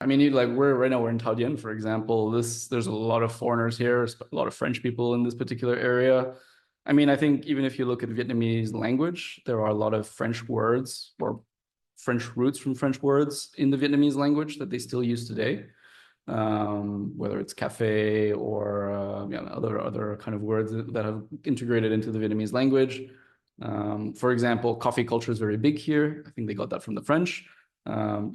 I mean, like we're right now we're in Thao Dien, for example. There's a lot of foreigners here, a lot of French people in this particular area. I mean, I think even if you look at Vietnamese language, there are a lot of French words or French roots from French words in the Vietnamese language that they still use today. Whether it's cafe or other kind of words that have integrated into the Vietnamese language. For example, coffee culture is very big here. I think they got that from the French.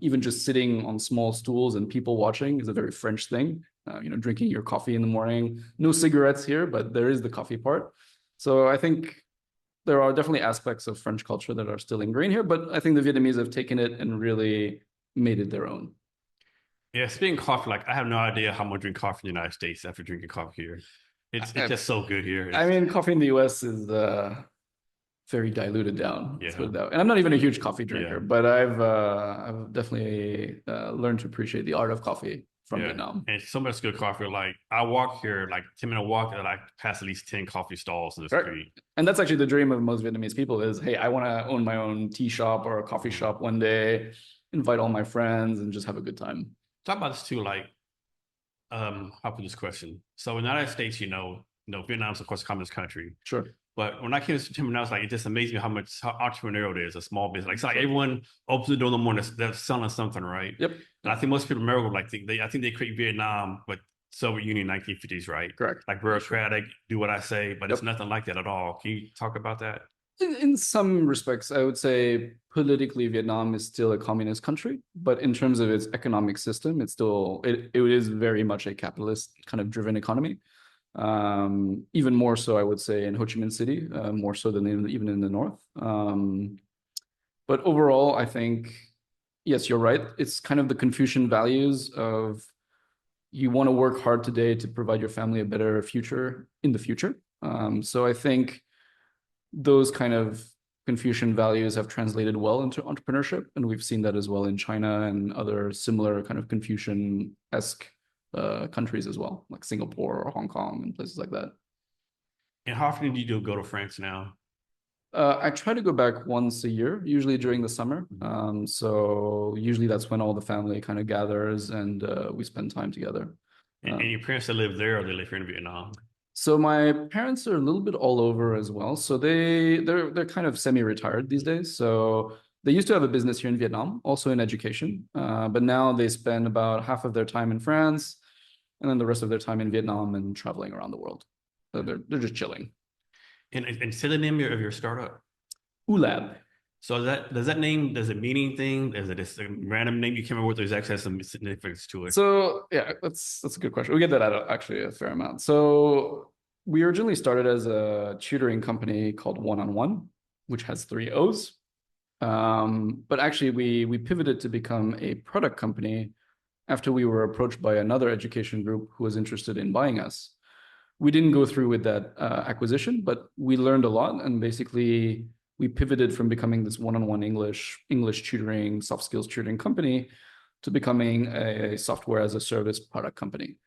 Even just sitting on small stools and people watching is a very French thing. Drinking your coffee in the morning. No cigarettes here, but there is the coffee part. So I think there are definitely aspects of French culture that are still ingrained here, but I think the Vietnamese have taken it and really made it their own. Yeah, speaking of coffee, like I have no idea how I'm gonna drink coffee in the United States after drinking coffee here. It's I, just so good here. I It's mean, coffee in the US is very diluted down. Let's put yeah, it that way. And I'm not even a huge coffee yeah, drinker, but I've definitely learned to appreciate the art of coffee from yeah. Vietnam. And so much good coffee. Like I walk here, like 10-minute walk, and I pass at least 10 coffee stalls in the Right. street. And that's actually the dream of most Vietnamese people is, hey, I want to own my own tea shop or a coffee Mhm. shop one day, invite all my friends and just have a good time. Talk about this too, like how put this question. So in the United States, Vietnam's of course a communist country. Sure. But when I came to September, I was like, it just amazed me how entrepreneurial it is, a small business. Like it's like everyone opens the door in the morning, they're selling something, right? Yep. And I think most people in America like I think they create Vietnam, but Soviet Union 1950s, right? Correct. Like bureaucratic, do what I say, but Yep. it's nothing like that at all. Can you talk about that? In some respects, I would say politically, Vietnam is still a communist country, but in terms of its economic system, it is very much a capitalist kind of driven economy. Even more so, I would say, in Ho Chi Minh City, more so than even in the north. But overall, I think, yes, you're right. It's kind of the Confucian values of you want to work hard today to provide your family a better future in the future. So I think those kind of Confucian values have translated well into entrepreneurship, and we've seen that as well in China and other similar kind of Confucian-esque countries as well, like Singapore or Hong Kong and places like that. And how often do you go to France now? I try to go back once a year, usually during the summer. So usually that's when all the family kind of gathers and we spend time together. And your parents that live there or they live here in Vietnam? So my parents are a little bit all over as well. So they're kind of semi-retired these days. So they used to have a business here in Vietnam, also in education, but now they spend about half of their time in France, and then the rest of their time in Vietnam and traveling around the world. So they're just chilling. And say the name of your startup. ULAB. So does it mean anything? Is it just a random name you came up with, or does it actually have some significance to it? So yeah, that's a good question. We get that out actually a fair amount. So we originally started as a tutoring company called One on One, which has three O's. But actually, we pivoted to become a product company after we were approached by another education group who was interested in buying us. We didn't go through with that acquisition, but we learned a lot, and basically we pivoted from becoming this one-on-one English tutoring, soft skills tutoring company to becoming a software as a service product company.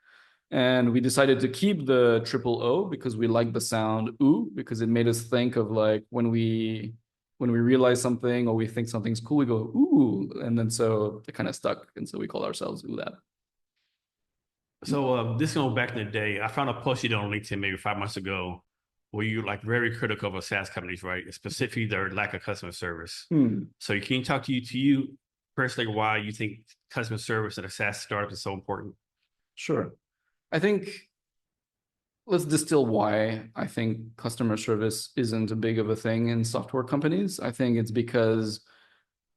And we decided to keep the triple O because we like the sound ooh, because it made us think of like when we realize something or we think something's cool, we go ooh, and then so it kind of stuck, and so we call ourselves Ooh Lab. So this going back in the day, I found a post you did on LinkedIn maybe 5 months ago where you like very critical of SaaS companies, right? Specifically their lack of customer service. So can you talk to you personally why you think customer service at a SaaS startup is so important? Sure. I think let's distill why I think customer service isn't a big of a thing in software companies. I think it's because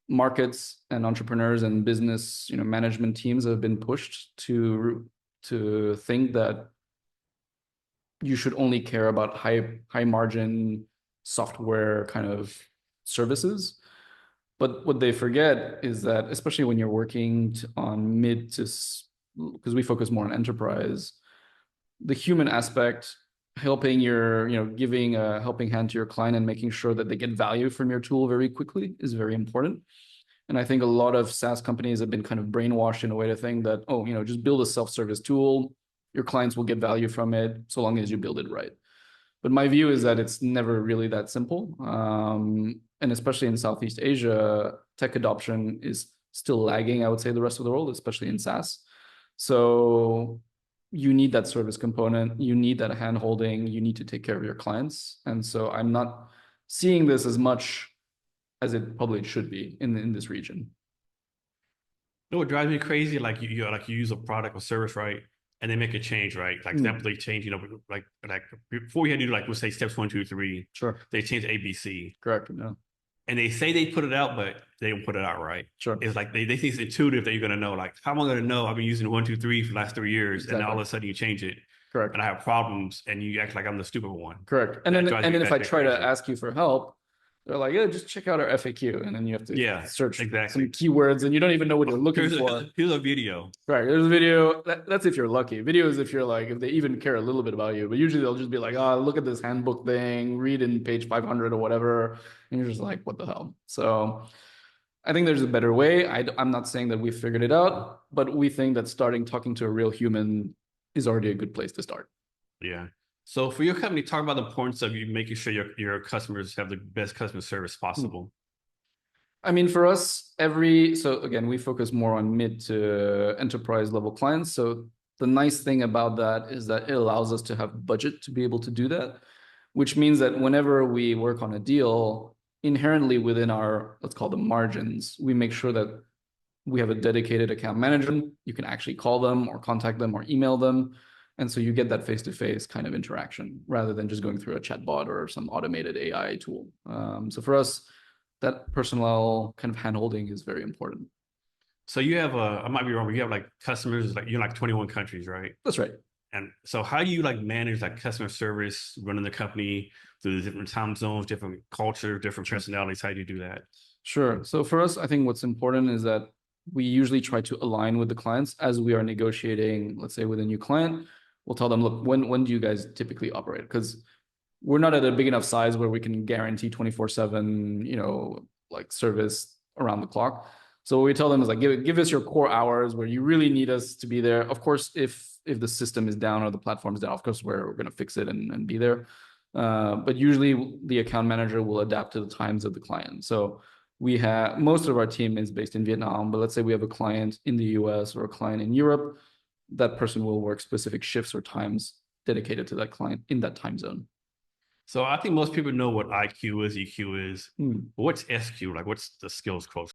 markets and entrepreneurs and business, management teams have been pushed to think that you should only care about high margin software kind of services. But what they forget is that, especially when you're working on mid to, because we focus more on enterprise, the human aspect, giving a helping hand to your client and making sure that they get value from your tool very quickly is very important. And I think a lot of SaaS companies have been kind of brainwashed in a way to think that, oh, just build a self-service tool. Your clients will get value from it so long as you build it right. But my view is that it's never really that simple. And especially in Southeast Asia, tech adoption is still lagging, I would say, the rest of the world, especially in SaaS. So you need that service component, you need that hand holding, you need to take care of your clients. And so I'm not seeing this as much as it probably should be in this region. You know what drives me crazy? Like you use a product or service, right? And they make a change, right? Like example, they change, like before you had to do like we'll say steps 1, 2, 3. Sure. They change ABC. Correct. No. And they say they put it out, but they don't put it out right. Sure. It's like they think it's intuitive that you're gonna know. Like, how am I gonna know? I've been using 1, 2, 3 for the last 3 years, Exactly. and all of a sudden you change it. Correct. And I have problems, and you act like I'm the stupid one. Correct. And then if I try to ask you for help, they're like, yeah, just check out our FAQ. And then you have to search some keywords and you don't even know what you're looking for. Here's a video. Right. There's a video. That's if you're lucky. Video is if you're like, if they even care a little bit about you. But usually they'll just be like, oh, look at this handbook thing, read in page 500 or whatever. And you're just like, what the hell? So I think there's a better way. I'm not saying that we've figured it out, but we think that talking to a real human is already a good place to start. Yeah. So for your company, talk about the importance of you making sure your customers have the best customer service possible. I mean, for us, so again, we focus more on mid to enterprise level clients. So the nice thing about that is that it allows us to have budget to be able to do that, which means that whenever we work on a deal, inherently within our, let's call them margins, we make sure that we have a dedicated account manager. You can actually call them or contact them or email them. And so you get that face-to-face kind of interaction rather than just going through a chatbot or some automated AI tool. So for us, that personnel kind of hand-holding is very important. So you have I might be wrong, but you have like customers, like you're in like 21 countries, right? That's right. And so how do you like manage like customer service, running the company through the different time zones, different culture, different personalities? How do you do that? Sure. So for us, I think what's important is that we usually try to align with the clients as we are negotiating, let's say with a new client. We'll tell them, look, when do you guys typically operate? Because we're not at a big enough size where we can guarantee 24/7, like service around the clock. So what we tell them is like, give us your core hours where you really need us to be there. Of course, if the system is down or the platform is down, of course, we're going to fix it and be there. But usually the account manager will adapt to the times of the client. So most of our team is based in Vietnam, but let's say we have a client in the US or a client in Europe, that person will work specific shifts or times dedicated to that client in that time zone. So I think most people know what IQ is, EQ is. But what's SQ? Like, what's the skills quotient?